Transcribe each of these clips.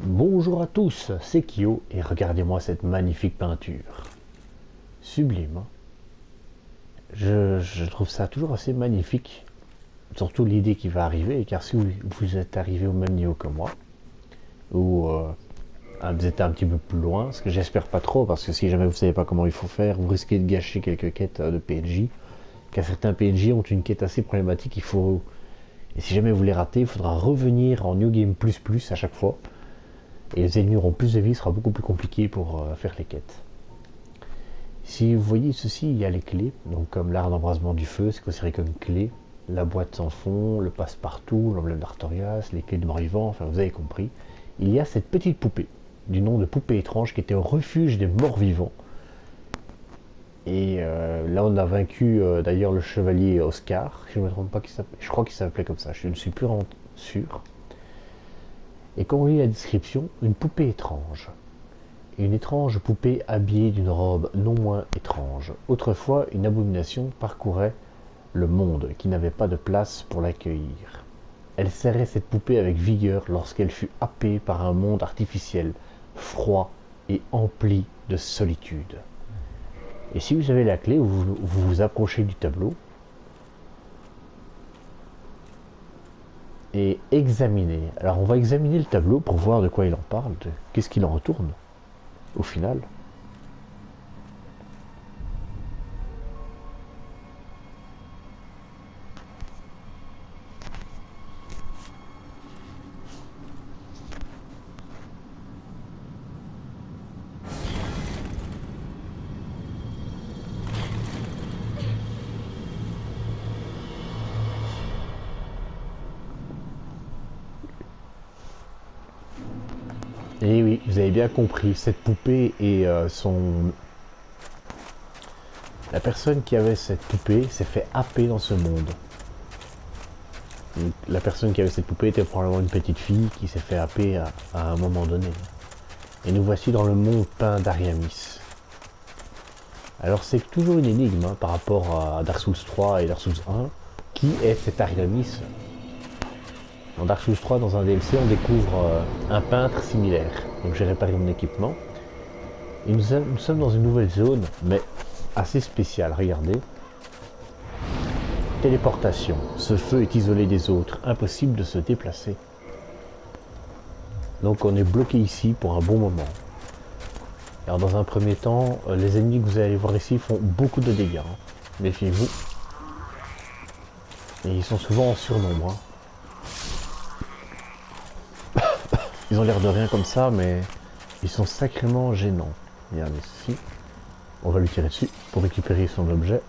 Bonjour à tous, c'est Kyo et regardez-moi cette magnifique peinture. Sublime, hein. Je trouve ça toujours assez magnifique, surtout l'idée qui va arriver, car si vous êtes arrivé au même niveau que moi, ou vous êtes un petit peu plus loin, ce que j'espère pas trop, parce que si jamais vous savez pas comment il faut faire, vous risquez de gâcher quelques quêtes de PNJ, car certains PNJ ont une quête assez problématique, et si jamais vous les ratez, il faudra revenir en New Game Plus Plus à chaque fois, et les ennemis auront plus de vie, ce sera beaucoup plus compliqué pour faire les quêtes. Si vous voyez ceci, il y a les clés, donc comme l'art d'embrasement du feu, c'est considéré comme clé, la boîte sans fond, le passe-partout, l'emblème d'Artorias, les clés de mort-vivant, enfin vous avez compris. Il y a cette petite poupée, du nom de poupée étrange, qui était au refuge des morts-vivants. Et là on a vaincu d'ailleurs le chevalier Oscar, si je ne me trompe pas, je crois qu'il s'appelait comme ça, je ne suis plus vraiment sûr. Et quand on lit la description, une poupée étrange. Une étrange poupée habillée d'une robe non moins étrange. Autrefois, une abomination parcourait le monde qui n'avait pas de place pour l'accueillir. Elle serrait cette poupée avec vigueur lorsqu'elle fut happée par un monde artificiel, froid et empli de solitude. Et si vous avez la clé, vous vous approchez du tableau et examinez. Alors on va examiner le tableau pour voir de quoi il en parle, qu'est-ce qu'il en retourne au final. Et oui, vous avez bien compris, cette poupée et la personne qui avait cette poupée s'est fait happer dans ce monde. Donc, la personne qui avait cette poupée était probablement une petite fille qui s'est fait happer à un moment donné. Et nous voici dans le monde peint d'Ariamis. Alors c'est toujours une énigme par rapport à Dark Souls 3 et Dark Souls 1. Qui est cet Ariamis? Dans Dark Souls 3, dans un DLC, on découvre un peintre similaire. Donc j'ai réparé mon équipement. Et nous sommes dans une nouvelle zone, mais assez spéciale, regardez. Téléportation. Ce feu est isolé des autres, impossible de se déplacer. Donc on est bloqué ici pour un bon moment. Alors dans un premier temps, les ennemis que vous allez voir ici font beaucoup de dégâts. Méfiez-vous. Et ils sont souvent en surnombre. Ils ont l'air de rien comme ça, mais ils sont sacrément gênants. Regardez ceci. On va lui tirer dessus pour récupérer son objet.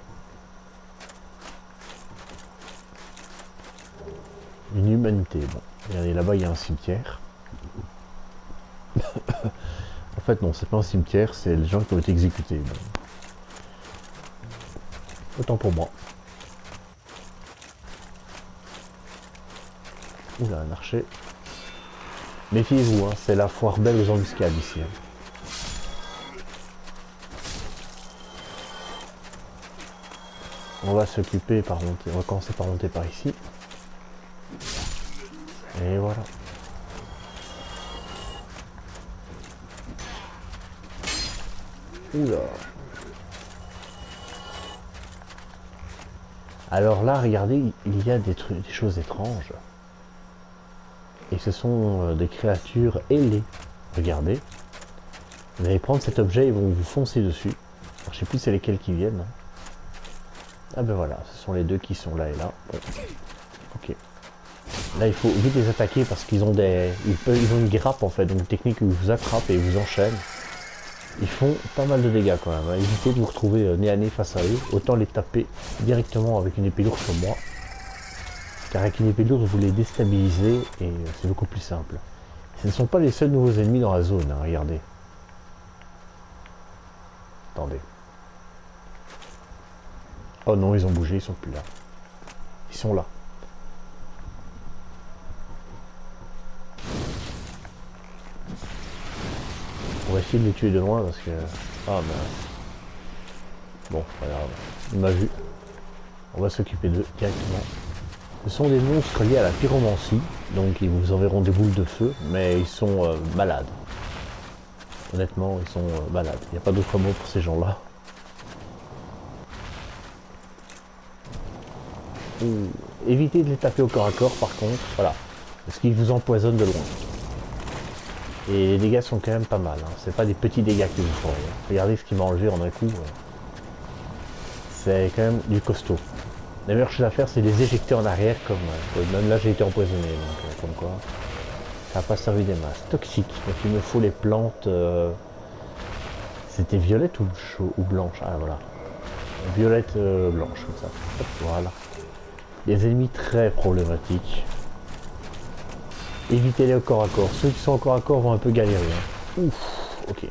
Une humanité. Bon, regardez là-bas, il y a un cimetière. En fait, non, c'est pas un cimetière, c'est les gens qui ont été exécutés. Bon. Autant pour moi. Oula, un archer. Méfiez-vous, c'est la foire belle aux embuscades ici. On va s'occuper par monter, on va commencer par monter par ici. Et voilà. Oula. Alors là, regardez, il y a des choses étranges. Et ce sont des créatures ailées. Regardez. Vous allez prendre cet objet, ils vont vous foncer dessus. Alors, je sais plus c'est lesquels qui viennent. Ah ben voilà, ce sont les deux qui sont là et là. Bon. Ok. Là il faut vite les attaquer parce qu'ils ont ils ont une grappe en fait, donc une technique où ils vous attrapent et ils vous enchaînent. Ils font pas mal de dégâts quand même. Évitez de vous retrouver nez à nez face à eux. Autant les taper directement avec une épée lourde comme moi. Car avec une épée lourde, vous les déstabilisez et c'est beaucoup plus simple. Ce ne sont pas les seuls nouveaux ennemis dans la zone, regardez. Attendez. Oh non, ils ont bougé, ils sont plus là. Ils sont là. On va essayer de les tuer de loin parce que... Ah ben... Bon, pas grave. Il m'a vu. On va s'occuper d'eux directement. Ce sont des monstres liés à la pyromancie, donc ils vous enverront des boules de feu, mais ils sont malades. Honnêtement, ils sont malades. Il n'y a pas d'autre mot pour ces gens-là. Évitez de les taper au corps à corps par contre, voilà. Parce qu'ils vous empoisonnent de loin. Et les dégâts sont quand même pas mal. Hein. C'est pas des petits dégâts qu'ils vous font. Hein. Regardez ce qu'il m'a enlevé en un coup. C'est quand même du costaud. La meilleure chose à faire, c'est les éjecter en arrière, comme même là j'ai été empoisonné, donc comme quoi ça n'a pas servi des masses. Toxique, donc il me faut les plantes. C'était violette ou blanche? Ah voilà, violette blanche comme ça. Hop, voilà. Des ennemis très problématiques. Évitez-les au corps à corps. Ceux qui sont au corps à corps vont un peu galérer. Hein. Ouf, ok.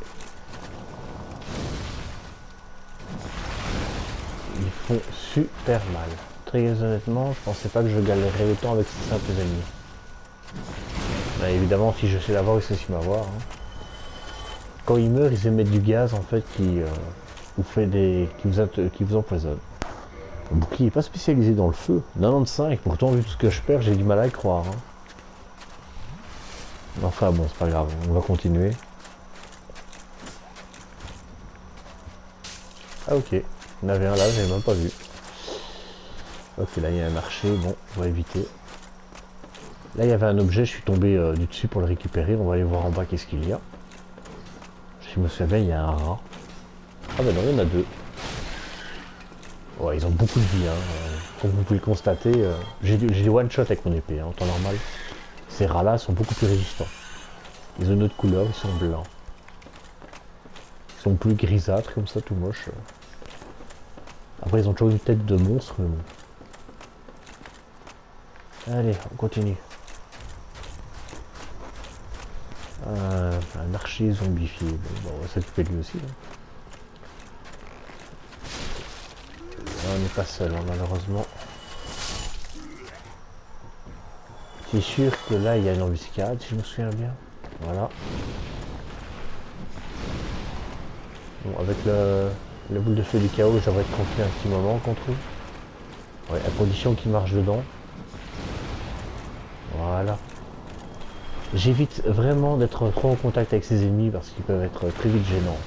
Ils font super mal. Très honnêtement, je pensais pas que je galérerais autant avec ces simples ennemis. Mais évidemment, si je sais l'avoir, ils savent aussi m'avoir. Hein. Quand ils meurent, ils émettent du gaz en fait qui vous fait qui vous empoisonne. Le bouclier n'est pas spécialisé dans le feu. 95, pourtant vu tout ce que je perds, j'ai du mal à y croire. Hein. Enfin bon, c'est pas grave, on va continuer. Ah ok, il y en avait un là, j'avais même pas vu. Ok, là il y a un marché, bon, on va éviter. Là il y avait un objet, je suis tombé du dessus pour le récupérer, on va aller voir en bas qu'est-ce qu'il y a. Je me souviens bien, il y a un rat. Ah ben non, il y en a deux. Ouais, ils ont beaucoup de vie, hein. Comme vous pouvez le constater, j'ai des one-shot avec mon épée, hein, en temps normal. Ces rats-là sont beaucoup plus résistants. Ils ont une autre couleur, ils sont blancs. Ils sont plus grisâtres, comme ça, tout moche. Après, ils ont toujours une tête de monstre, mais bon. Allez, on continue. Un archer zombifié. Bon, on va s'occuper de lui aussi. Hein. On n'est pas seul, hein, malheureusement. C'est sûr que là, il y a une embuscade, si je me souviens bien. Voilà. Bon, avec le boule de feu du chaos, j'aurais être tranquille un petit moment contre eux. Ouais, à condition qu'ils marchent dedans. Voilà. J'évite vraiment d'être trop en contact avec ces ennemis parce qu'ils peuvent être très vite gênants.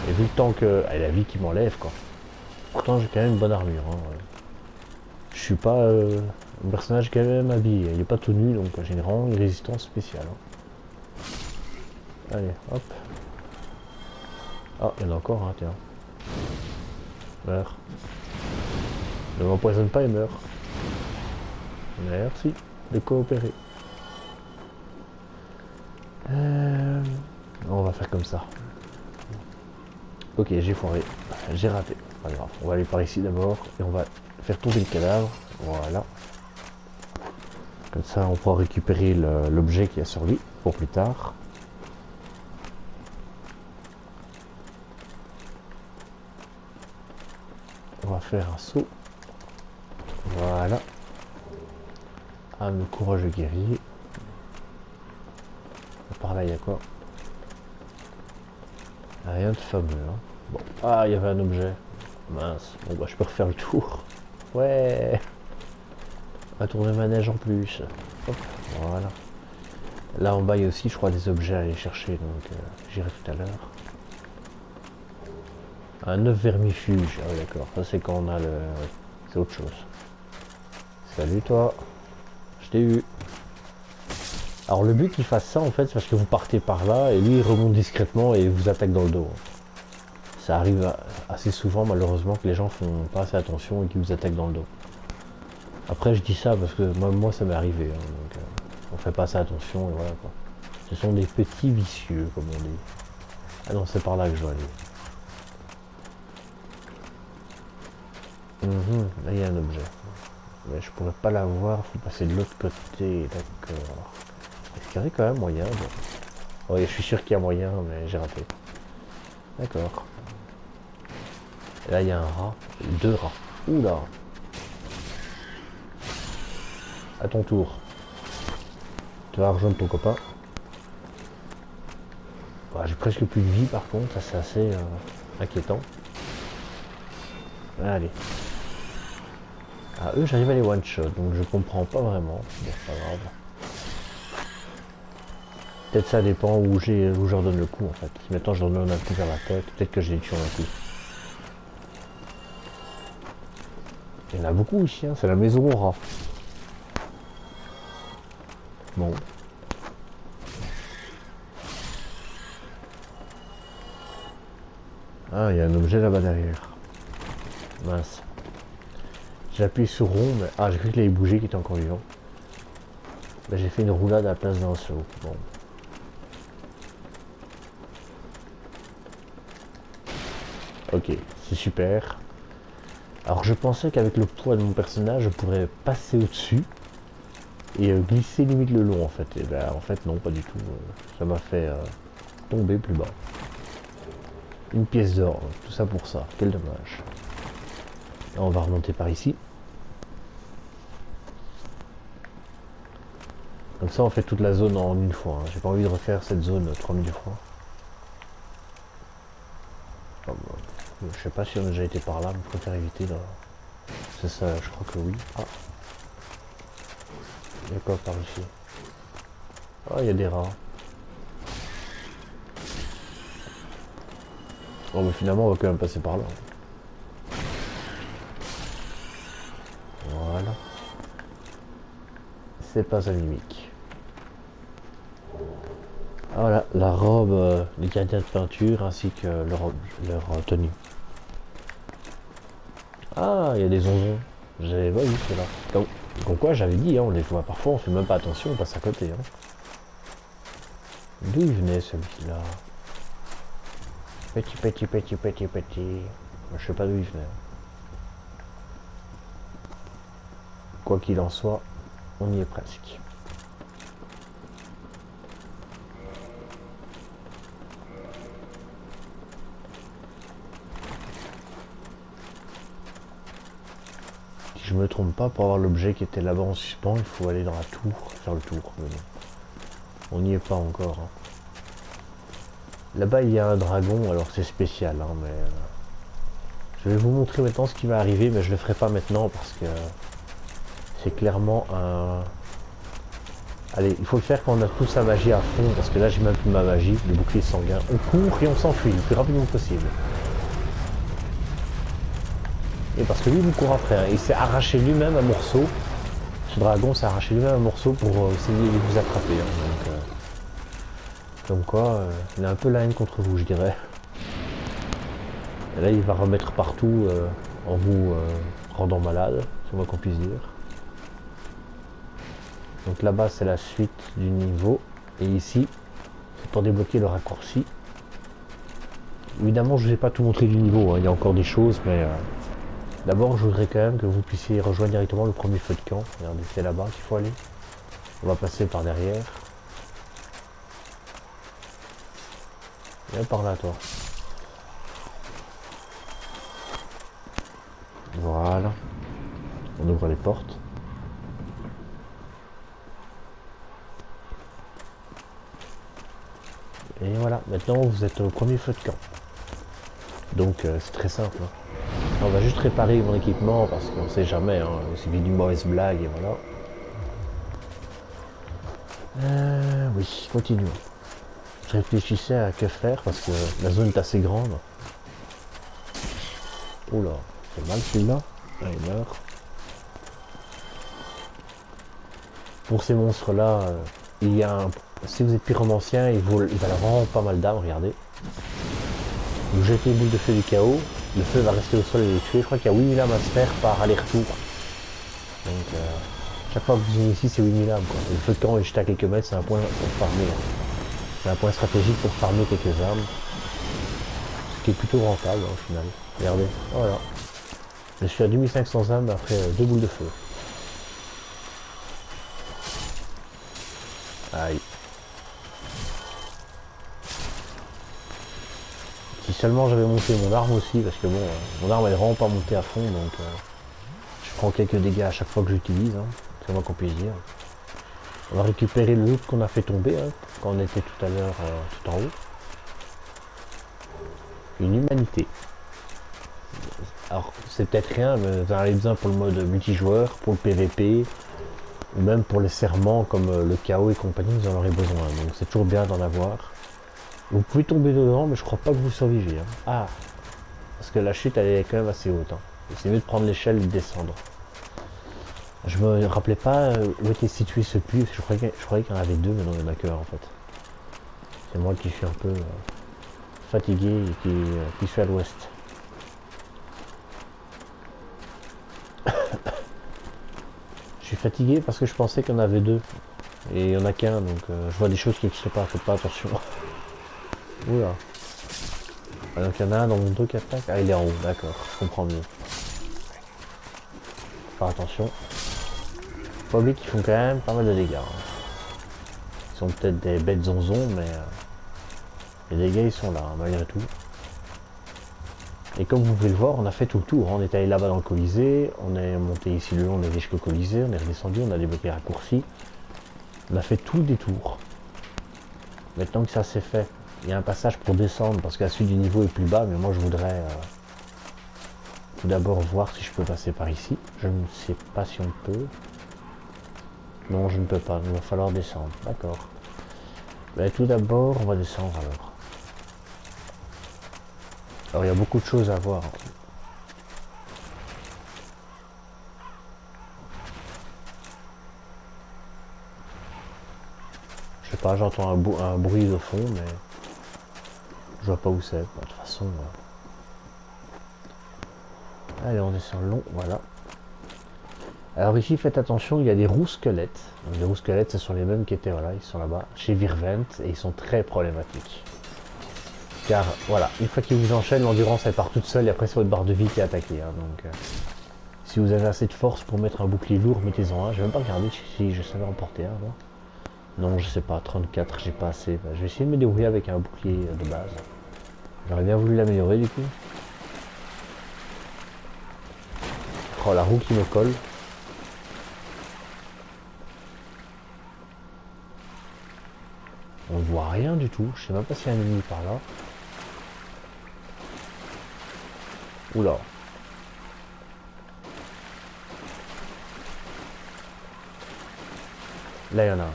Et vu le temps que... Ah, la vie qui m'enlève, quoi. Pourtant, j'ai quand même une bonne armure. Hein, ouais. Je suis pas un personnage quand même habillé. Il est pas tout nu, donc j'ai vraiment une résistance spéciale. Hein. Allez, hop. Ah, il y en a encore un, tiens. Meurs. Ne m'empoisonne pas et meurs. Merci de coopérer. On va faire comme ça. Ok, j'ai foiré. J'ai raté. Pas grave. On va aller par ici d'abord et on va faire tomber le cadavre. Voilà. Comme ça, on pourra récupérer l'objet qui a sur lui pour plus tard. On va faire un saut. Voilà. Le courage de guerrier. Par là, il y a quoi? Rien de fameux. Hein. Bon. Ah, il y avait un objet. Mince. Bon, bah, je peux refaire le tour. Ouais. Un tour de manège en plus. Hop. Voilà. Là en bas, il y a aussi, je crois, des objets à aller chercher. Donc, j'irai tout à l'heure. Un œuf vermifuge. Ah, oui, d'accord. Ça, c'est quand on a le... C'est autre chose. Salut, toi. Je t'ai eu. Alors le but qu'il fasse ça en fait c'est parce que vous partez par là et lui il remonte discrètement et vous attaque dans le dos. Ça arrive assez souvent malheureusement que les gens font pas assez attention et qu'ils vous attaquent dans le dos. Après je dis ça parce que moi ça m'est arrivé, hein, donc on fait pas assez attention et voilà quoi. Ce sont des petits vicieux comme on dit. Ah non c'est par là que je dois aller. Là il y a un objet. Mais je pourrais pas l'avoir, faut passer de l'autre côté, d'accord. Est-ce qu'il y aurait quand même moyen bon. Oui, je suis sûr qu'il y a moyen, mais j'ai raté. D'accord. Et là, il y a un rat. Deux rats. Oula. À ton tour. Tu vas rejoindre ton copain. J'ai presque plus de vie, par contre. Ça, c'est assez inquiétant. Allez. Ah, eux, j'arrive à les one-shot, donc je comprends pas vraiment. Bon, c'est pas grave. Peut-être ça dépend où je leur donne le coup, en fait. Si maintenant je leur donne un coup vers la tête, peut-être que je les tue en un coup. Il y en a beaucoup ici, hein. C'est la maison au rat. Bon. Ah, il y a un objet là-bas derrière. Mince. J'ai appuyé sur rond, mais... Ah, j'ai cru qu'il avait bougé, qu'il était encore vivant. Là, j'ai fait une roulade à la place d'un saut. Bon. Ok, c'est super. Alors, je pensais qu'avec le poids de mon personnage, je pourrais passer au-dessus et glisser limite le long, en fait. Et ben, en fait, non, pas du tout. Ça m'a fait tomber plus bas. Une pièce d'or, tout ça pour ça. Quel dommage. Et on va remonter par ici. Comme ça, on fait toute la zone en une fois. Hein. J'ai pas envie de refaire cette zone 3000 fois. Oh, bah, je sais pas si on a déjà été par là, mais je préfère éviter là. C'est ça, je crois que oui. Ah. Il y a quoi par ici? Ah, il y a des rats. Bon, mais finalement, on va quand même passer par là. Voilà. C'est pas animique. Voilà, la robe des gardiens de peinture ainsi que leur tenue. Ah, il y a des onzons. J'avais pas vu cela. Comme quoi, j'avais dit, hein, on les voit parfois, on fait même pas attention, on passe à côté. Hein. D'où il venait celui-là? Petit. Je sais pas d'où il venait. Quoi qu'il en soit, on y est presque. Si je me trompe pas, pour avoir l'objet qui était là-bas en suspens, il faut aller dans la tour, faire le tour. Mais bon, on n'y est pas encore. Hein. Là-bas, il y a un dragon, alors c'est spécial, hein, mais... je vais vous montrer maintenant ce qui va arriver, mais je le ferai pas maintenant parce que... c'est clairement un... Allez, il faut le faire quand on a toute sa magie à fond, parce que là j'ai même plus ma magie, le bouclier sanguin. On court et on s'enfuit le plus rapidement possible. Et parce que lui, il nous court après, hein. Il s'est arraché lui-même un morceau. Ce dragon s'est arraché lui-même un morceau pour essayer de vous attraper. Hein. Donc, comme quoi, il a un peu la haine contre vous, je dirais. Et là, il va remettre partout en vous rendant malade, c'est moi qu'on puisse dire. Donc là-bas, c'est la suite du niveau. Et ici, c'est pour débloquer le raccourci. Évidemment, je ne vous ai pas tout montré du niveau, hein. Il y a encore des choses, mais d'abord, je voudrais quand même que vous puissiez rejoindre directement le premier feu de camp. Regardez, c'est là-bas qu'il faut aller. On va passer par derrière. Viens par là, toi. Voilà. On ouvre les portes. Et voilà, maintenant vous êtes au premier feu de camp. Donc c'est très simple. Hein. On va juste réparer mon équipement parce qu'on sait jamais, hein, il suffit d'une mauvaise blague et voilà. Oui, continuons. Je réfléchissais à que faire parce que la zone est assez grande. Oula, c'est mal celui-là. Ah, il meurt. Pour ces monstres-là, il y a un... Si vous êtes pyromancien, il va leur rendre pas mal d'âme, regardez. Vous jetez une boule de feu du chaos, le feu va rester au sol et les tuer. Je crois qu'il y a 8000 âmes à se faire par aller-retour. Donc chaque fois que vous venez ici, c'est 8000 âmes. Quoi. Le feu de camp est juste à quelques mètres, c'est un point pour farmer. Hein. C'est un point stratégique pour farmer quelques armes. Ce qui est plutôt rentable hein, au final. Regardez, voilà. Je suis à 2500 âmes après 2 boules de feu. Aïe. Si seulement j'avais monté mon arme aussi, parce que bon, mon arme elle est vraiment pas montée à fond, donc je prends quelques dégâts à chaque fois que j'utilise, hein, c'est moi qu'on puisse dire. On va récupérer le loot qu'on a fait tomber, hein, quand on était tout à l'heure tout en haut. Une humanité. Alors c'est peut-être rien, mais vous en avez besoin pour le mode multijoueur, pour le PVP, ou même pour les serments comme le chaos et compagnie, vous en aurez besoin. Donc c'est toujours bien d'en avoir. Vous pouvez tomber dedans, mais je crois pas que vous survivez. Hein. Ah, parce que la chute elle est quand même assez haute. Hein. C'est mieux de prendre l'échelle et de descendre. Je me rappelais pas où était situé ce puits, parce que je croyais qu'il y en avait deux, mais non, il y en a qu'un en fait. C'est moi qui suis un peu fatigué et qui suis à l'ouest. Je suis fatigué parce que je pensais qu'il y en avait deux. Et il y en a qu'un, donc je vois des choses qui n'existent pas, faites pas attention. Oula. Ah, donc il y en a un dans mon dos qui attaque. Ah, il est en haut, d'accord, je comprends mieux. Faire attention. Faut pas oublier qu'ils font quand même pas mal de dégâts. Hein. Ils sont peut-être des bêtes zonzons, mais les dégâts ils sont là, hein, malgré tout. Et comme vous pouvez le voir, on a fait tout le tour. On est allé là-bas dans le Colisée, on est monté ici le long, on est allé jusqu'au Colisée, on est redescendu, on a débloqué les raccourcis. On a fait tout le détour. Maintenant que ça c'est fait, il y a un passage pour descendre parce que la suite du niveau est plus bas, mais moi je voudrais tout d'abord voir si je peux passer par ici. Je ne sais pas si on peut. Non, je ne peux pas, il va falloir descendre, d'accord. Mais tout d'abord, on va descendre alors. Alors il y a beaucoup de choses à voir. Je sais pas, j'entends un bruit de fond, mais je vois pas où c'est. Bon, de toute façon. Allez, on descend long, voilà. Alors ici, faites attention, il y a des roues squelettes. Donc, les roues squelettes, ce sont les mêmes qui étaient, voilà, ils sont là-bas, chez Virvent, et ils sont très problématiques. Car, voilà, une fois qu'ils vous enchaînent, l'endurance, elle part toute seule, et après, c'est votre barre de vie qui est attaquée. Hein, donc, si vous avez assez de force pour mettre un bouclier lourd, mettez-en un. Je vais même pas regarder si je savais en porter un, moi. Non, je sais pas, 34, j'ai pas assez. Bah, je vais essayer de me débrouiller avec un bouclier de base. J'aurais bien voulu l'améliorer, du coup. Oh, la roue qui me colle. On ne voit rien du tout. Je sais même pas s'il y a un ennemi par là. Oula. Là, il y en a un.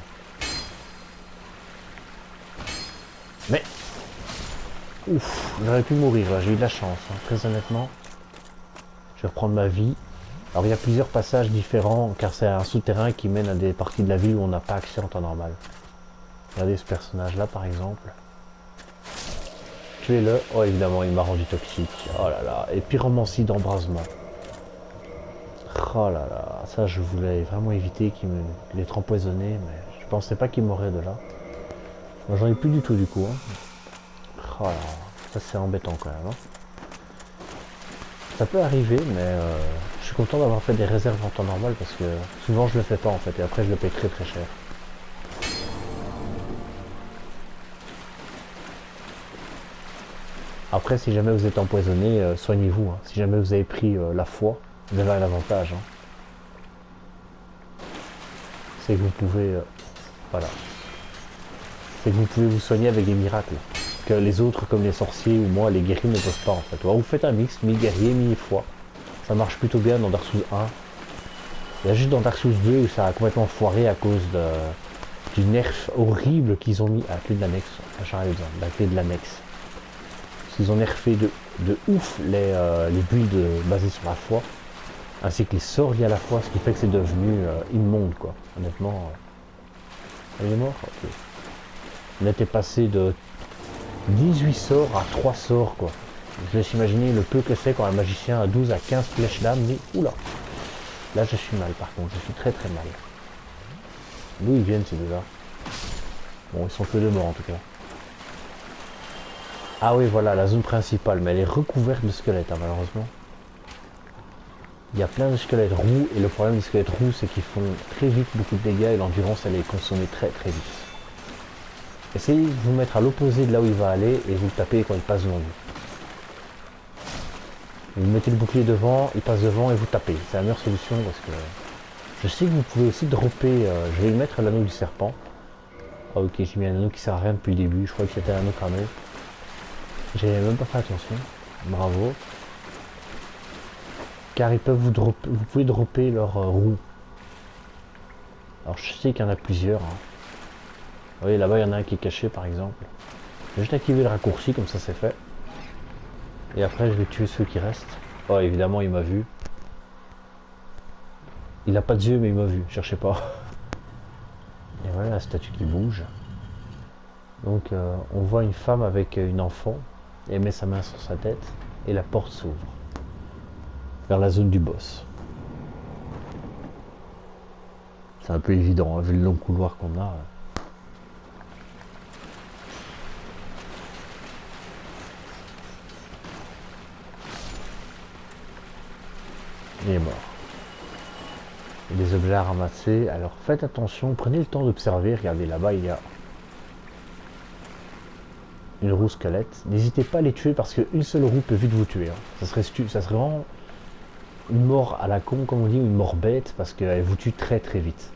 Mais... Ouf, j'aurais pu mourir là. J'ai eu de la chance, hein, très honnêtement. Je vais reprendre ma vie. Alors, il y a plusieurs passages différents, car c'est un souterrain qui mène à des parties de la ville où on n'a pas accès en temps normal. Regardez ce personnage-là, par exemple. Tuez-le. Oh, évidemment, il m'a rendu toxique. Oh là là. Et pyromancie d'embrasement. Oh là là. Ça, je voulais vraiment éviter qu'il être empoisonné, mais je pensais pas qu'il mourrait de là. Moi, j'en ai plus du tout, du coup. Hein. Oh là là. Ça, c'est embêtant, quand même. Hein. Ça peut arriver, mais je suis content d'avoir fait des réserves en temps normal, parce que souvent, je le fais pas, en fait, et après, je le paye très très cher. Après, si jamais vous êtes empoisonné, soignez-vous. Hein. Si jamais vous avez pris la foi, vous avez un avantage. Hein. C'est que vous pouvez... voilà. C'est que vous pouvez vous soigner avec des miracles. Que les autres, comme les sorciers ou moi, les guerriers ne peuvent pas en fait. Alors vous faites un mix, mi-guerrier, mi-foi. Ça marche plutôt bien dans Dark Souls 1. Il y a juste dans Dark Souls 2 où ça a complètement foiré à cause du nerf horrible qu'ils ont mis à la clé de l'annexe. J'en avais besoin, la clé de l'annexe. Ils ont nerfé de ouf les builds basés sur la foi, ainsi que les sorts liés à la foi, ce qui fait que c'est devenu immonde quoi. Honnêtement. Elle est morte. Okay. On était passé de 18 sorts à 3 sorts quoi. Je laisse imaginer le peu que c'est quand un magicien a 12 à 15 flèches d'âme, mais oula. Là je suis mal par contre, je suis très très mal. D'où ils viennent ces deux-là? Bon, ils sont que deux morts en tout cas. Ah oui, voilà, la zone principale, mais elle est recouverte de squelettes, hein, malheureusement. Il y a plein de squelettes roux, et le problème des squelettes roux, c'est qu'ils font très vite beaucoup de dégâts, et l'endurance, elle est consommée très très vite. Essayez de vous mettre à l'opposé de là où il va aller, et vous le tapez quand il passe devant vous. Vous mettez le bouclier devant, il passe devant, et vous tapez. C'est la meilleure solution, parce que... Je sais que vous pouvez aussi dropper... je vais lui mettre l'anneau du serpent. Ah ok, j'ai mis un anneau qui sert à rien depuis le début, je crois que c'était un autre anneau. J'ai même pas fait attention. Bravo. car ils peuvent vous pouvez dropper leur roue. Alors je sais qu'il y en a plusieurs. Hein. Vous voyez là-bas il y en a un qui est caché par exemple. Je vais juste activer le raccourci comme ça c'est fait. Et après je vais tuer ceux qui restent. Oh évidemment il m'a vu. Il a pas de yeux mais il m'a vu, cherchez pas. Et voilà la statue qui bouge. Donc on voit une femme avec une enfant. Et elle met sa main sur sa tête. Et la porte s'ouvre. Vers la zone du boss. C'est un peu évident, hein, vu le long couloir qu'on a. Il est mort. Il y a des objets à ramasser. Alors faites attention, prenez le temps d'observer. Regardez là-bas, il y a une roue squelette. N'hésitez pas à les tuer parce qu'une seule roue peut vite vous tuer. Hein. Ça serait vraiment une mort à la con, comme on dit, une mort bête parce qu'elle vous tue très très vite.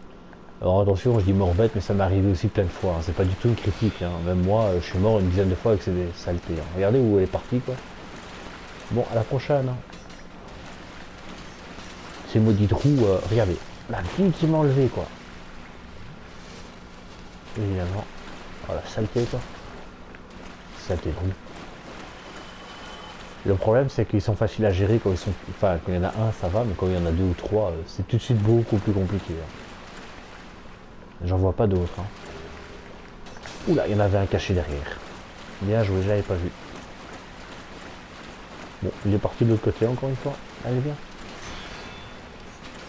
Alors attention, je dis mort bête, mais ça m'est arrivé aussi plein de fois. Hein. C'est pas du tout une critique. Hein. Même moi, je suis mort une dizaine de fois avec ces saletés. Hein. Regardez où elle est partie, quoi. Bon, à la prochaine. Hein. Ces maudites roues, regardez. La vie qui m'a enlevé, quoi. Évidemment. Oh la saleté, quoi. Saleté de roue. Le problème, c'est qu'ils sont faciles à gérer quand ils sont. Enfin, quand il y en a un, ça va, mais quand il y en a deux ou trois, c'est tout de suite beaucoup plus compliqué. Hein. J'en vois pas d'autres. Hein. Oula, il y en avait un caché derrière. Bien joué, je l'avais pas vu. Bon, il est parti de l'autre côté encore une fois. Allez, bien.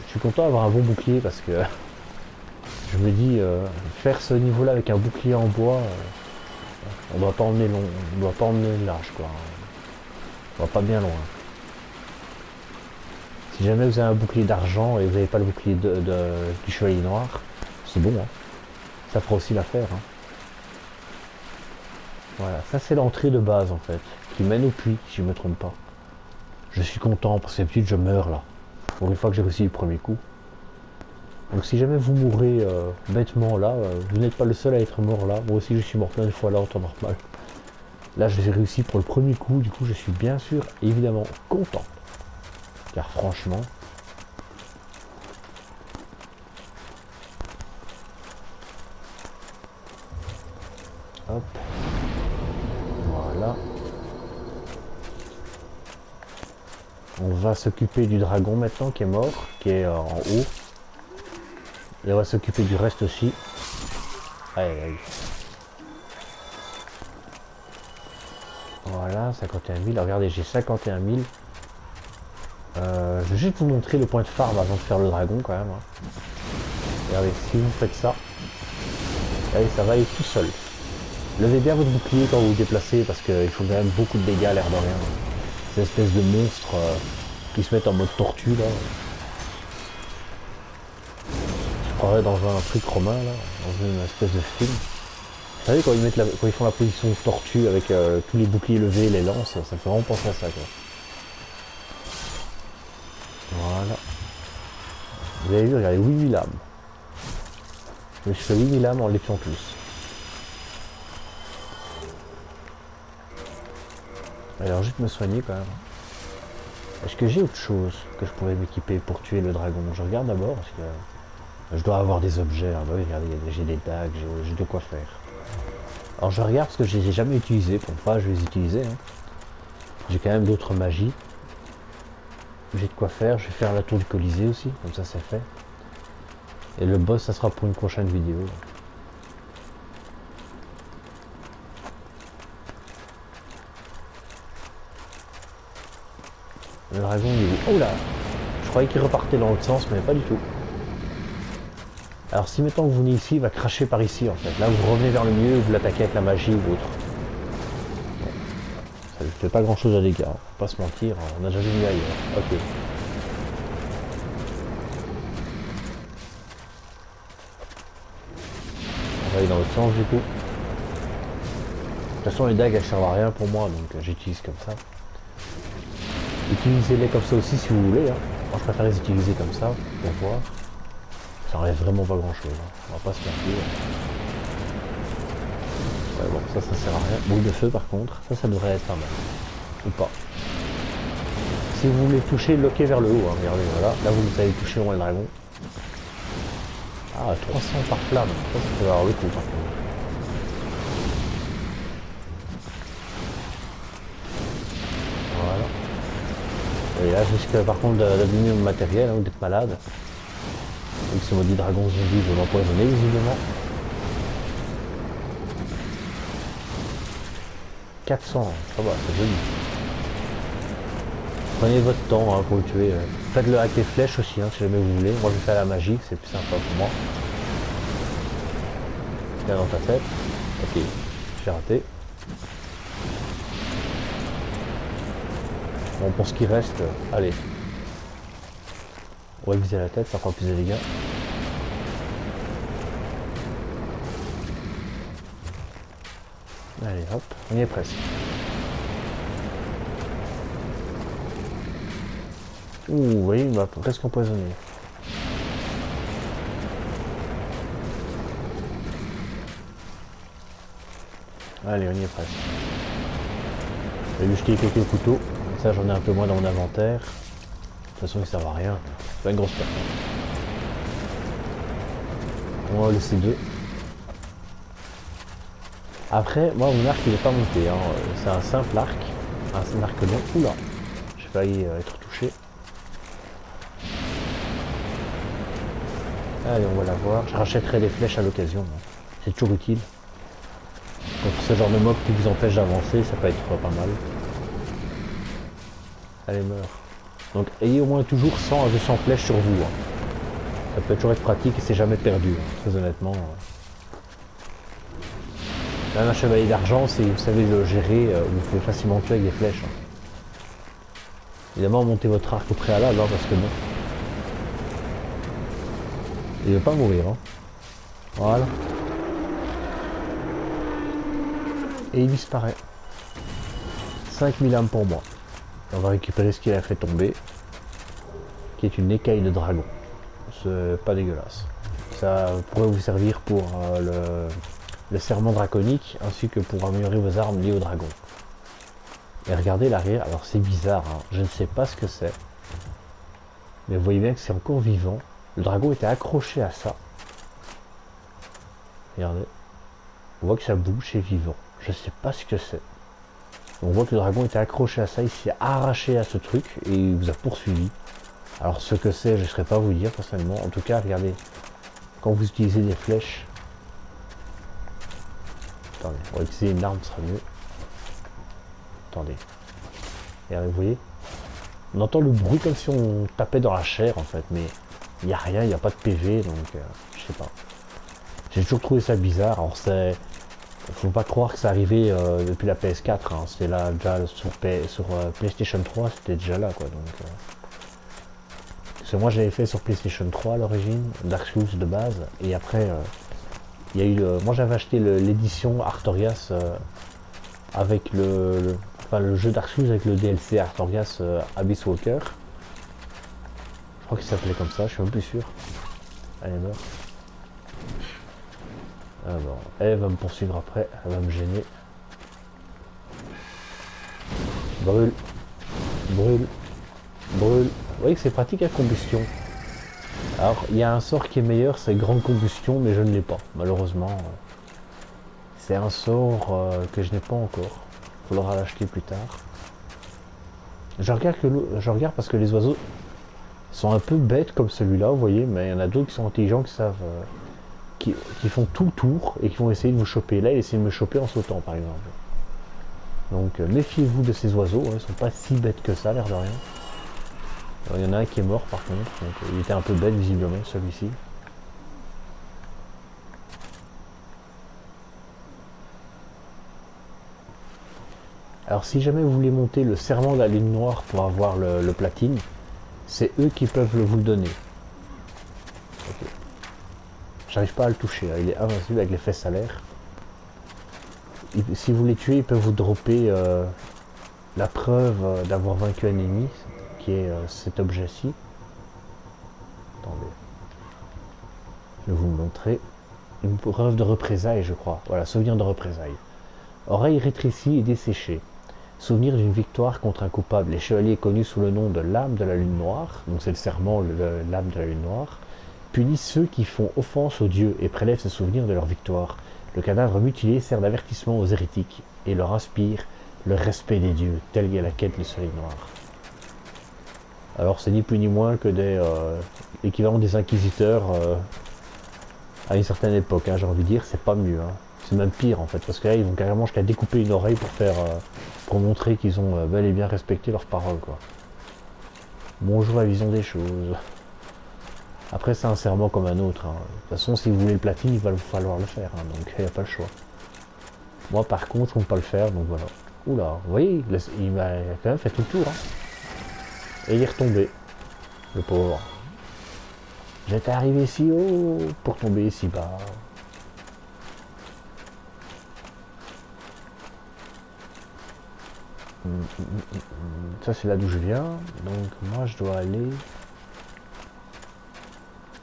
Je suis content d'avoir un bon bouclier parce que je me dis, faire ce niveau-là avec un bouclier en bois, on doit pas emmener long, on doit pas emmener large, quoi. On va pas bien loin. Si jamais vous avez un bouclier d'argent et vous n'avez pas le bouclier du chevalier noir, c'est bon, hein. Ça fera aussi l'affaire. Hein. Voilà, ça c'est l'entrée de base en fait, qui mène au puits, si je me trompe pas. Je suis content parce que d'habitude je meurs là, pour une fois que j'ai réussi le premier coup. Donc si jamais vous mourrez bêtement là, vous n'êtes pas le seul à être mort là. Moi aussi je suis mort plein de fois là en temps normal. Là j'ai réussi pour le premier coup, du coup je suis bien sûr évidemment content. Car franchement... Hop. Voilà. On va s'occuper du dragon maintenant qui est mort, qui est en haut. Et on va s'occuper du reste aussi. Allez, allez. Voilà, 51 000. Regardez, j'ai 51 000. Je vais juste vous montrer le point de farm avant de faire le dragon quand même. Hein. Regardez, si vous faites ça, allez, ça va aller tout seul. Levez bien votre bouclier quand vous vous déplacez parce qu'il faut quand même beaucoup de dégâts à l'air de rien. Ces espèces de monstres qui se mettent en mode tortue là. Je croirais dans un truc romain là, dans une espèce de film. Vous savez quand ils font la position de tortue avec tous les boucliers levés, les lances, ça me fait vraiment penser à ça quoi. Voilà. Vous avez vu, regardez, 8000 âmes. Je me suis fait 8000 âmes en les tuant tous. Alors juste me soigner quand même. Est-ce que j'ai autre chose que je pourrais m'équiper pour tuer le dragon? Je regarde d'abord parce que je dois avoir des objets. Ah bah oui, regardez, j'ai des dagues, j'ai de quoi faire. Alors je regarde parce que je les ai jamais utilisés. Pour une fois, je vais les utiliser. Hein. J'ai quand même d'autres magies. J'ai de quoi faire. Je vais faire la tour du Colisée aussi, comme ça c'est fait. Et le boss, ça sera pour une prochaine vidéo. Le dragon il est où? Oh là! Je croyais qu'il repartait dans l'autre sens, mais pas du tout. Alors si maintenant vous venez ici, il va cracher par ici en fait. Là vous revenez vers le milieu et vous l'attaquez avec la magie ou autre. Bon. Ça ne fait pas grand chose à dégâts, hein. Faut pas se mentir, on a déjà vu mieux ailleurs. Ok. On va aller dans l'autre sens du coup. De toute façon les dagues elles servent à rien pour moi, donc j'utilise comme ça. Utilisez-les comme ça aussi si vous voulez. Hein. Moi je préfère les utiliser comme ça pour voir. Ça enlève vraiment pas grand chose. Hein. On va pas se mentir. Ouais, bon, ça sert à rien. Boule de feu par contre, ça devrait être pas mal. Ou pas. Si vous voulez toucher, loquez vers le haut. Hein. Regardez, voilà. Là, vous allez toucher au moins le dragon. Ah, 300 par flamme. Ça peut avoir le coup, par contre. Voilà. Et là, je risque par contre d'abîmer mon matériel, hein, ou d'être malade. Avec ce maudit dragon zombie, je vais m'empoisonner, visiblement. 400, ça va, c'est joli. Prenez votre temps hein, pour le tuer. Faites-le avec les flèches aussi, hein, si jamais vous voulez. Moi, je fais à la magie, c'est plus sympa pour moi. Viens dans ta tête. Ok, j'ai raté. Bon, pour ce qui reste, allez. On va viser la tête, ça fera plus de dégâts. Allez, hop, on y est presque. Ouh, vous voyez, il m'a presque empoisonné. Allez, on y est presque. Je vais lui jeter quelques couteaux. Ça, j'en ai un peu moins dans mon inventaire. De toute façon, ils servent à rien. C'est pas une grosse perte. On va laisser deux. Après, moi, mon arc, il n'est pas monté. Hein. C'est un simple arc. Un arc long. Oula, j'ai failli être touché. Allez, on va la voir. Je rachèterai des flèches à l'occasion. C'est toujours utile. Contre ce genre de mob qui vous empêche d'avancer, ça peut être pas mal. Allez, meurs. Donc, ayez au moins toujours 100 à 200 flèches sur vous. Hein. Ça peut toujours être pratique et c'est jamais perdu. Hein. Très honnêtement. Même un chevalier d'argent, si vous savez le gérer, vous pouvez facilement tuer avec des flèches. Hein. Évidemment, montez votre arc au préalable, hein, parce que bon. Il ne veut pas mourir. Hein. Voilà. Et il disparaît. 5000 âmes pour moi. On va récupérer ce qu'il a fait tomber. Qui est une écaille de dragon. C'est pas dégueulasse. Ça pourrait vous servir pour le serment draconique, ainsi que pour améliorer vos armes liées au dragon. Et regardez l'arrière, alors c'est bizarre, hein. Je ne sais pas ce que c'est. Mais vous voyez bien que c'est encore vivant. Le dragon était accroché à ça. Regardez. On voit que ça bouge, c'est vivant. Je ne sais pas ce que c'est. On voit que le dragon était accroché à ça, il s'est arraché à ce truc et il vous a poursuivi. Alors ce que c'est, je ne saurais pas vous dire personnellement. En tout cas, regardez. Quand vous utilisez des flèches. Attendez, on va utiliser une arme, ce sera mieux. Attendez. Regardez, vous voyez? On entend le bruit comme si on tapait dans la chair en fait, mais il n'y a rien, il n'y a pas de PV, donc je sais pas. J'ai toujours trouvé ça bizarre. Alors c'est... Faut pas croire que c'est arrivé depuis la PS4, hein. C'était là déjà sur PlayStation 3, c'était déjà là quoi. Donc, parce que moi j'avais fait sur PlayStation 3 à l'origine, Dark Souls de base, et après il y a eu moi j'avais acheté l'édition Artorias avec le jeu Dark Souls avec le DLC Artorias Abyss Walker. Je crois qu'il s'appelait comme ça, je suis même plus sûr. Allez, meurt. Alors, elle va me poursuivre après, elle va me gêner. Brûle, brûle, brûle. Vous voyez que c'est pratique à combustion. Alors, il y a un sort qui est meilleur, c'est grande combustion, mais je ne l'ai pas, malheureusement. C'est un sort que je n'ai pas encore. Il faudra l'acheter plus tard. Je regarde parce que les oiseaux sont un peu bêtes comme celui-là, vous voyez, mais il y en a d'autres qui sont intelligents, qui savent... Qui font tout le tour et qui vont essayer de vous choper. Là, il essaie de me choper en sautant, par exemple. Donc, méfiez-vous de ces oiseaux. Hein, ils sont pas si bêtes que ça, l'air de rien. Alors, il y en a un qui est mort, par contre. Donc, il était un peu bête, visiblement, celui-ci. Alors, si jamais vous voulez monter le serment de la ligne noire pour avoir le platine, c'est eux qui peuvent vous le donner. Okay. J'arrive pas à le toucher, là. Il est invincible avec l'effet salaire. Si vous les tuez, ils peuvent vous dropper la preuve d'avoir vaincu un ennemi, qui est cet objet-ci. Attendez. Je vais vous le montrer. Une preuve de représailles, je crois. Voilà, souvenir de représailles. Oreille rétrécie et desséchée. Souvenir d'une victoire contre un coupable. Les chevaliers connus sous le nom de l'âme de la lune noire, donc c'est le serment, l'âme de la lune noire, punissent ceux qui font offense aux dieux et prélèvent ce souvenir de leur victoire. Le cadavre mutilé sert d'avertissement aux hérétiques et leur inspire le respect des dieux, tel est la quête du soleil noir. Alors c'est ni plus ni moins que l'équivalent des inquisiteurs à une certaine époque, hein, j'ai envie de dire, c'est pas mieux. Hein. C'est même pire en fait, parce que là ils vont carrément jusqu'à découper une oreille pour montrer qu'ils ont bel et bien respecté leurs paroles, quoi. Bonjour la vision des choses. Après c'est un serment comme un autre. Hein. De toute façon si vous voulez le platine, il va vous falloir le faire, hein, donc il n'y a pas le choix. Moi par contre je ne peux pas le faire, donc voilà. Oula, vous voyez, il m'a quand même fait tout le tour. Hein. Et il est retombé, le pauvre. J'étais arrivé si haut pour tomber si bas. Ça c'est là d'où je viens, donc moi je dois aller...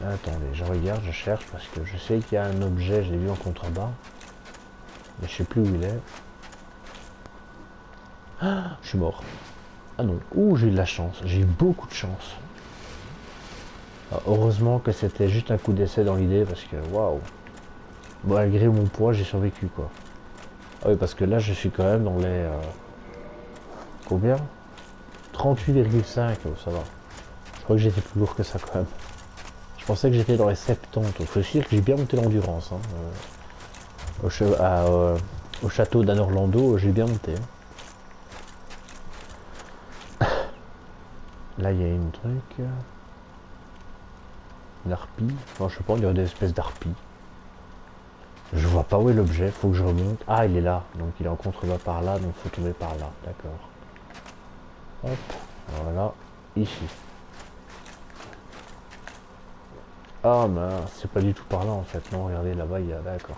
Attendez, je regarde, je cherche parce que je sais qu'il y a un objet, je l'ai vu en contrebas. Mais je sais plus où il est. Ah, je suis mort. Ah non, ouh j'ai eu de la chance, j'ai eu beaucoup de chance. Ah, heureusement que c'était juste un coup d'essai dans l'idée parce que waouh. Malgré mon poids j'ai survécu quoi. Ah oui parce que là je suis quand même dans les... combien 38,5, oh, ça va. Je crois que j'étais plus lourd que ça quand même. Je pensais que j'étais dans les 70. Il faut dire que j'ai bien monté l'endurance. Hein. Au château d'Anne-Orlando, j'ai bien monté. Hein. Là, il y a une truc. Une harpie. Non, je sais pas, il y a des espèces d'harpies. Je vois pas où est l'objet, faut que je remonte. Ah, il est là. Donc il est en contrebas par là, donc faut tomber par là. D'accord. Hop, voilà. Ici. Ah mince, c'est pas du tout par là en fait. Non, regardez là-bas, il y a... D'accord.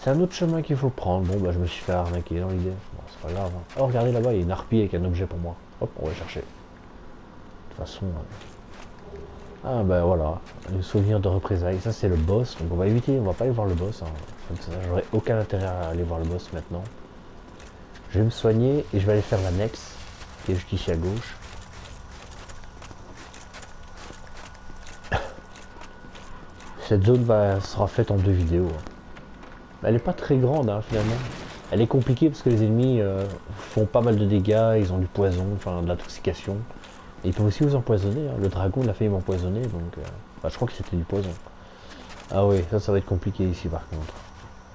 C'est un autre chemin qu'il faut prendre. Bon, bah je me suis fait arnaquer dans l'idée. Bon, c'est pas grave. Hein. Oh, regardez là-bas, il y a une harpie avec un objet pour moi. Hop, on va chercher. De toute façon... Ah bah voilà, le souvenir de représailles. Ça c'est le boss. Donc on va éviter, on va pas aller voir le boss. Hein. Comme ça, j'aurais aucun intérêt à aller voir le boss maintenant. Je vais me soigner et je vais aller faire l'annexe, qui est juste ici à gauche. Cette zone sera faite en 2 vidéos. Elle est pas très grande hein, finalement. Elle est compliquée parce que les ennemis font pas mal de dégâts, ils ont du poison, enfin de l'intoxication. Et ils peuvent aussi vous empoisonner. Hein. Le dragon il a failli m'empoisonner, donc je crois que c'était du poison. Ah oui, ça va être compliqué ici par contre.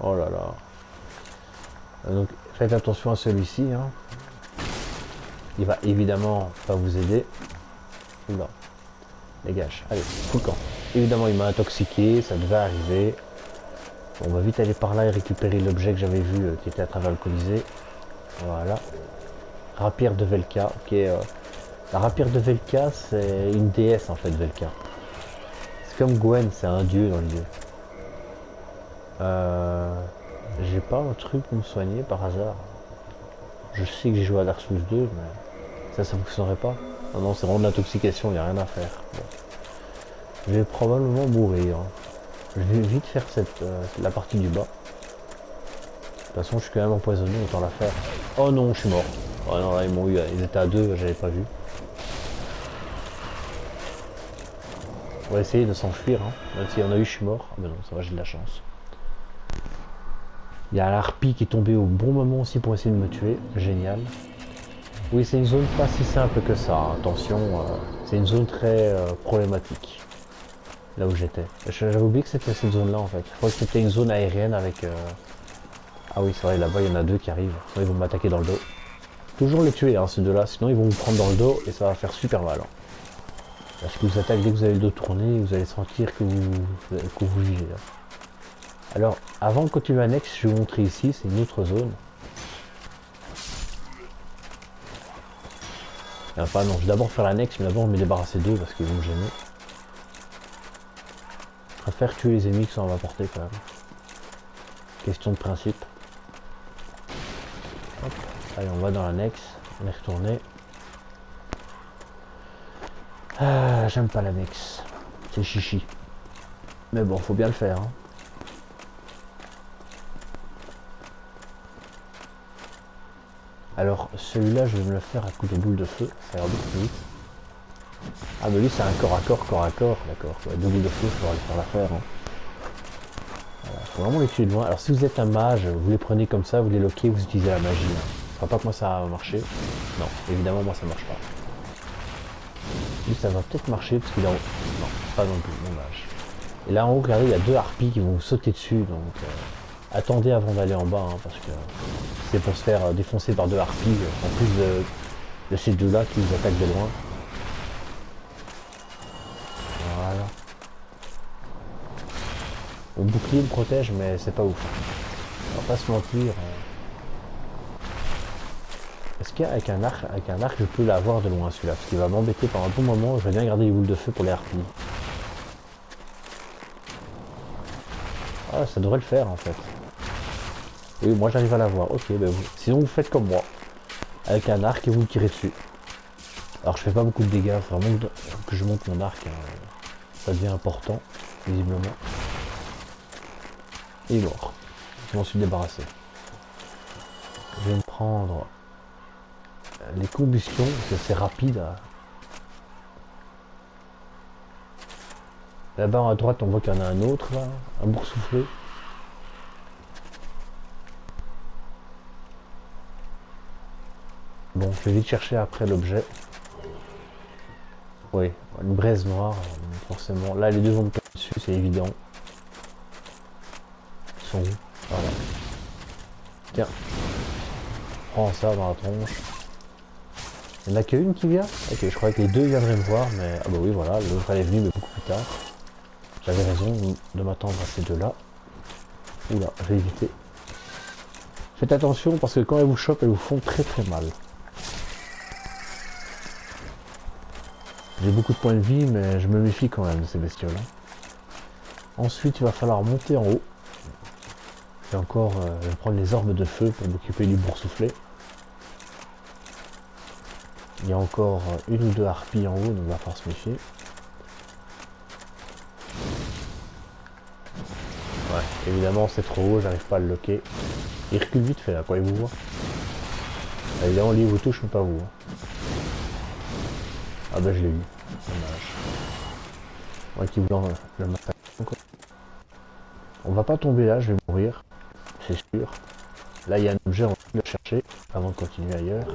Oh là là. Donc faites attention à celui-ci. Hein. Il va évidemment pas vous aider. Oula. Dégage. Allez, tout le camp. Évidemment il m'a intoxiqué, ça devait arriver. Bon, on va vite aller par là et récupérer l'objet que j'avais vu qui était à travers le Colisée. Voilà. Rapière de Velka. Qui est, la rapière de Velka, c'est une déesse en fait, Velka. C'est comme Gwen, c'est un dieu dans l'idée. J'ai pas un truc pour me soigner par hasard. Je sais que j'ai joué à Dark Souls 2, mais ça fonctionnerait pas. Ah non, c'est vraiment de l'intoxication, il n'y a rien à faire. Bon. Je vais probablement mourir. Je vais vite faire la partie du bas. De toute façon, je suis quand même empoisonné, autant la faire. Oh non, je suis mort. Oh non, là, ils m'ont eu, ils étaient à 2, j'avais pas vu. On va essayer de s'enfuir, hein. Même s'il y en a eu, je suis mort. Ah ben non, ça va, j'ai de la chance. Il y a l'harpie qui est tombée au bon moment aussi pour essayer de me tuer. Génial. Oui, c'est une zone pas si simple que ça. Hein. Attention, c'est une zone très problématique. Là où j'étais. J'avais oublié que c'était cette zone-là en fait. Je crois que c'était une zone aérienne avec... Ah oui, c'est vrai, là-bas, il y en a 2 qui arrivent. Sinon, ils vont m'attaquer dans le dos. Toujours les tuer, hein, ces deux-là. Sinon, ils vont vous prendre dans le dos et ça va faire super mal. Hein. Parce qu'ils vous attaquent dès que vous avez le dos tourné, vous allez sentir que vous vivez. Hein. Alors, avant de continuer l'annexe, je vais vous montrer ici, c'est une autre zone. Enfin non, je vais d'abord faire l'annexe, mais d'abord me débarrasser d'eux parce qu'ils vont me gêner. Je préfère tuer les ennemis qui sont à ma portée quand même. Question de principe. Hop. Allez, on va dans l'annexe, on est retourné. Ah, j'aime pas l'annexe, c'est chichi. Mais bon, faut bien le faire. Hein. Alors celui-là je vais me le faire à coup de boule de feu, ça ira beaucoup plus vite. Ah mais lui c'est un corps à corps, d'accord. Ouais, deux boules de feu, il faudra lui faire l'affaire. Hein. Voilà, faut vraiment les tuer de loin. Alors si vous êtes un mage, vous les prenez comme ça, vous les loquez, vous utilisez la magie. Hein. Je crois pas que moi ça a marché. Non, évidemment moi ça marche pas. Lui ça va peut-être marcher parce qu'il est en haut. Non, pas non plus, dommage. Et là en haut, regardez, il y a deux harpies qui vont vous sauter dessus, donc attendez avant d'aller en bas, hein, parce que c'est pour se faire défoncer par deux harpies, en plus de ces deux-là qui vous attaquent de loin. Voilà. Mon bouclier me protège, mais c'est pas ouf. On va pas se mentir. Est-ce qu'avec un arc, je peux l'avoir de loin celui-là? Parce qu'il va m'embêter pendant un bon moment, je vais bien garder les boules de feu pour les harpies. Ah, ça devrait le faire en fait. Oui, moi j'arrive à l'avoir. Ok, ben vous. Sinon vous faites comme moi. Avec un arc et vous tirez dessus. Alors je fais pas beaucoup de dégâts, faut vraiment que je monte mon arc. Hein. Ça devient important, visiblement. Il est mort. Je m'en suis débarrassé. Je vais me prendre les combustions, parce que c'est rapide. Là-bas à droite on voit qu'il y en a un autre là, un boursouflé. Bon, je vais vite chercher après l'objet. Oui, une braise noire, forcément. Là les deux vont me tomber dessus, c'est évident. Ils sont où? Voilà. Tiens. Prends ça dans la tronche. Il n'y en a qu'une qui vient? Ok, je croyais que les deux viendraient me voir, mais... Ah bah oui, voilà, l'autre elle est venue, mais beaucoup plus tard. J'avais raison de m'attendre à ces deux-là. Oula, je vais éviter. Faites attention, parce que quand elles vous chopent, elles vous font très très mal. J'ai beaucoup de points de vie, mais je me méfie quand même de ces bestioles. Ensuite, il va falloir monter en haut. Et encore, je vais prendre les orbes de feu pour m'occuper du boursouflé. Il y a encore une ou deux harpies en haut, donc il va falloir se méfier. Ouais, évidemment c'est trop haut, j'arrive pas à le loquer. Il recule vite fait là, quoi, il vous voit. Évidemment, lui il vous touche, mais pas vous. Hein. Ah bah je l'ai eu, dommage. Ouais, qui voulait le massacre. On va pas tomber là, je vais mourir, c'est sûr. Là il y a un objet, on va le chercher avant de continuer ailleurs.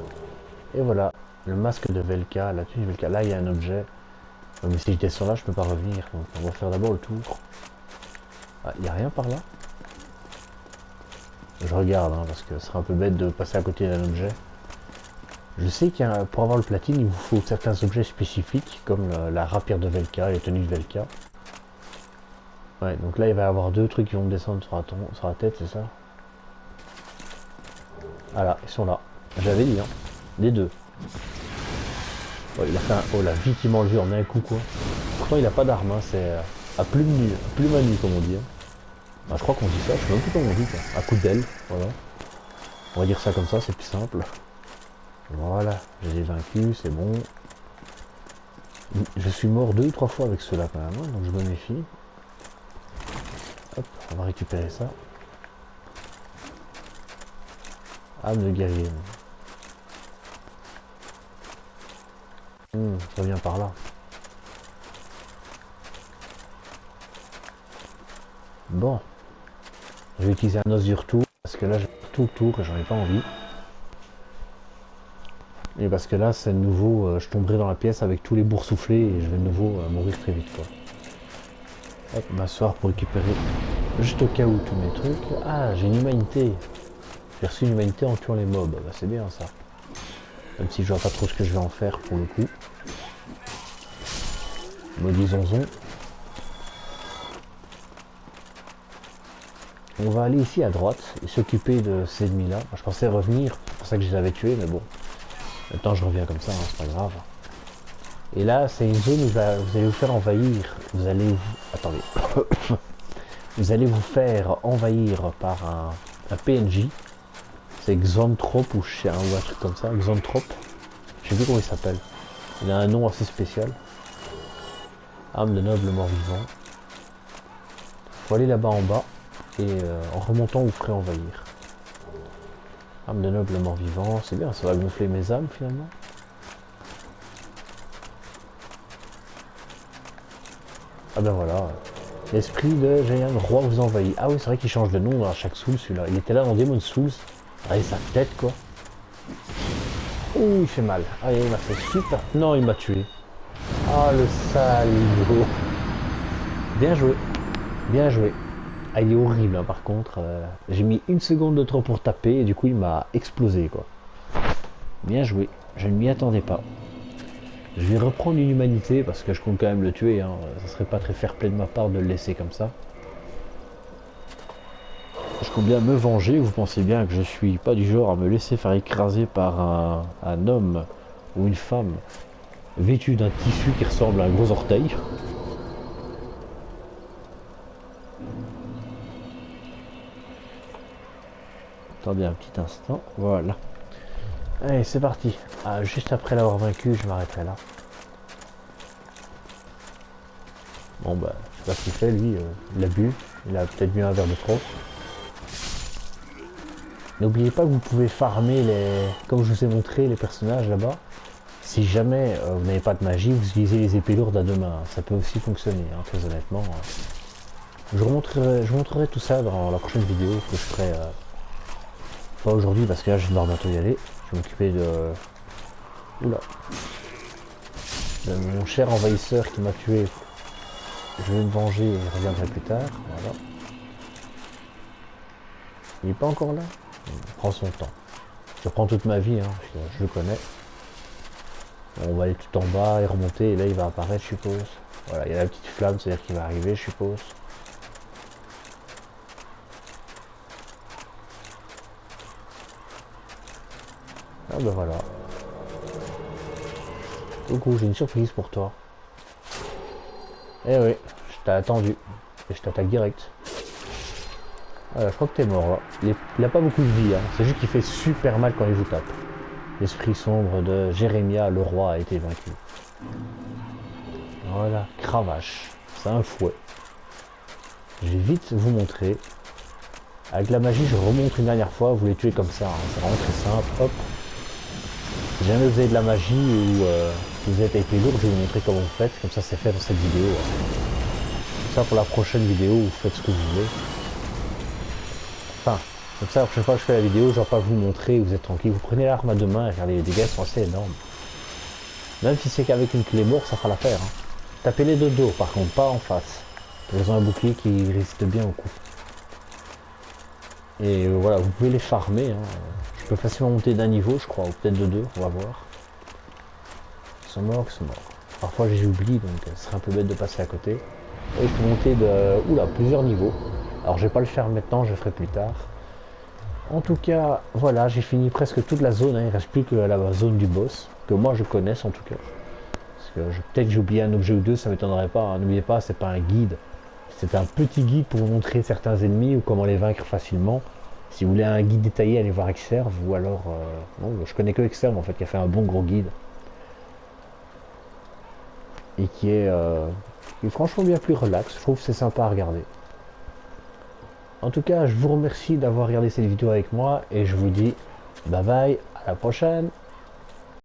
Et voilà, le masque de Velka, la tenue de Velka. Là il y a un objet. Mais si je descends là, je peux pas revenir. Donc on va faire d'abord le tour. Ah, il n'y a rien par là? Je regarde, hein, parce que ce serait un peu bête de passer à côté d'un objet. Je sais qu'il y a, pour avoir le platine, il vous faut certains objets spécifiques, comme la rapière de Velka, les tenues de Velka. Ouais, donc là il va y avoir deux trucs qui vont me descendre sur la tête, c'est ça? Voilà, ils sont là. J'avais dit, hein. Les deux. Ouais, il a fait un... Oh, la vie qui m'a enlevé en un coup, quoi. Pourtant il a pas d'arme, hein, c'est à plume à nu, comme on dit. Hein. Bah, je crois qu'on dit ça, je sais même plus comment on dit, quoi. À coup d'aile, voilà. On va dire ça comme ça, c'est plus simple. Voilà, je les ai vaincus, c'est bon. Je suis mort 2 ou 3 fois avec ceux-là quand même, hein, donc je me méfie. Hop, on va récupérer ça. Âme de guerrier. Ça vient par là. Bon. Je vais utiliser un os du retour, parce que là j'ai tout le tour et j'en ai pas envie. Et parce que là c'est nouveau, je tomberai dans la pièce avec tous les boursouflés et je vais de nouveau mourir très vite, quoi. Hop, m'asseoir pour récupérer juste au cas où tous mes trucs. Ah, j'ai une humanité. J'ai reçu une humanité en tuant les mobs. Bah, c'est bien ça. Même si je vois pas trop ce que je vais en faire pour le coup. Maudit zonzon. On va aller ici à droite et s'occuper de ces ennemis là. Je pensais revenir, c'est pour ça que je les avais tués, mais bon. Maintenant je reviens comme ça, hein, c'est pas grave. Et là c'est une zone où vous allez vous faire envahir. Vous allez vous... Attendez. Vous allez vous faire envahir par un PNJ. C'est Xanthrope ou un truc comme ça. Xanthrope. Je sais plus comment il s'appelle. Il a un nom assez spécial. Âme de noble mort-vivant. Faut aller là-bas en bas. Et en remontant vous ferez envahir. Âme de noble mort-vivant, c'est bien, ça va gonfler mes âmes finalement. Ah ben voilà. L'esprit de Jayan, roi vous envahit. Ah oui, c'est vrai qu'il change de nom dans chaque Soul celui-là. Il était là dans Demon Souls. Regardez sa tête quoi. Oh, il fait mal. Ah, il m'a fait super. Non, il m'a tué. Ah, le salaud. Bien joué. Bien joué. Ah, il est horrible hein, par contre. J'ai mis une seconde de trop pour taper et du coup il m'a explosé quoi. Bien joué. Je ne m'y attendais pas. Je vais reprendre une humanité parce que je compte quand même le tuer. Hein. Ça serait pas très fair-play de ma part de le laisser comme ça. Je compte bien me venger. Vous pensez bien que je suis pas du genre à me laisser faire écraser par un homme ou une femme vêtu d'un tissu qui ressemble à un gros orteil. Attendez un petit instant. Voilà. Allez, c'est parti. Ah, juste après l'avoir vaincu, je m'arrêterai là. Bon bah, je sais pas ce qu'il fait lui, il a bu, il a peut-être bu un verre de trop. N'oubliez pas que vous pouvez farmer les, comme je vous ai montré les personnages là-bas. Si jamais vous n'avez pas de magie, vous utilisez les épées lourdes à deux mains. Ça peut aussi fonctionner, hein, très honnêtement. Je vous montrerai tout ça dans la prochaine vidéo que je ferai. Pas aujourd'hui parce que là je vais devoir bientôt y aller. Je vais m'occuper de... Oula. De mon cher envahisseur qui m'a tué. Je vais me venger et je reviendrai plus tard. Voilà. Il n'est pas encore là. Il prend son temps. Je prends toute ma vie, hein, parce que je le connais. On va aller tout en bas et remonter, et là il va apparaître, je suppose. Voilà, il y a la petite flamme, c'est-à-dire qu'il va arriver, je suppose. Ah ben voilà. Coucou, j'ai une surprise pour toi. Eh oui, je t'ai attendu. Et je t'attaque direct. Voilà, je crois que t'es mort là. Il a pas beaucoup de vie, hein. C'est juste qu'il fait super mal quand il vous tape. L'esprit sombre de Jérémia, le roi, a été vaincu. Voilà, cravache. C'est un fouet. Je vais vite vous montrer. Avec la magie, je remonte une dernière fois. Vous les tuez comme ça. Hein. C'est vraiment très simple. Hop. Si jamais vous avez de la magie ou vous êtes avec les lourds, je vais vous montrer comment vous faites. Comme ça, c'est fait dans cette vidéo. Comme ça, pour la prochaine vidéo, vous faites ce que vous voulez. Enfin, comme ça, la prochaine fois que je fais la vidéo, je ne vais pas vous montrer, vous êtes tranquille. Vous prenez l'arme à deux mains et regardez, les dégâts sont assez énormes. Même si c'est qu'avec une clé mort, ça fera l'affaire. Hein. Tapez-les de dos, par contre, pas en face. Ils ont un bouclier qui résiste bien au coup. Et voilà, vous pouvez les farmer. Hein. Je peux facilement monter d'un niveau, je crois, ou peut-être de deux, on va voir. Ils sont morts, ils sont morts. Parfois, j'ai oublié, donc ce serait un peu bête de passer à côté. Et je peux monter de oula, plusieurs niveaux. Alors, je vais pas le faire maintenant, je le ferai plus tard. En tout cas, voilà, j'ai fini presque toute la zone. Hein. Il ne reste plus que la zone du boss, que moi je connaisse en tout cas. Parce que peut-être j'ai oublié un objet ou deux, ça m'étonnerait pas. Hein. N'oubliez pas, c'est pas un guide. C'est un petit guide pour vous montrer certains ennemis ou comment les vaincre facilement. Si vous voulez un guide détaillé, allez voir Exerve ou alors... non, je connais que Exerve en fait, qui a fait un bon gros guide. Et qui est franchement bien plus relax. Je trouve que c'est sympa à regarder. En tout cas, je vous remercie d'avoir regardé cette vidéo avec moi et je vous dis bye bye, à la prochaine.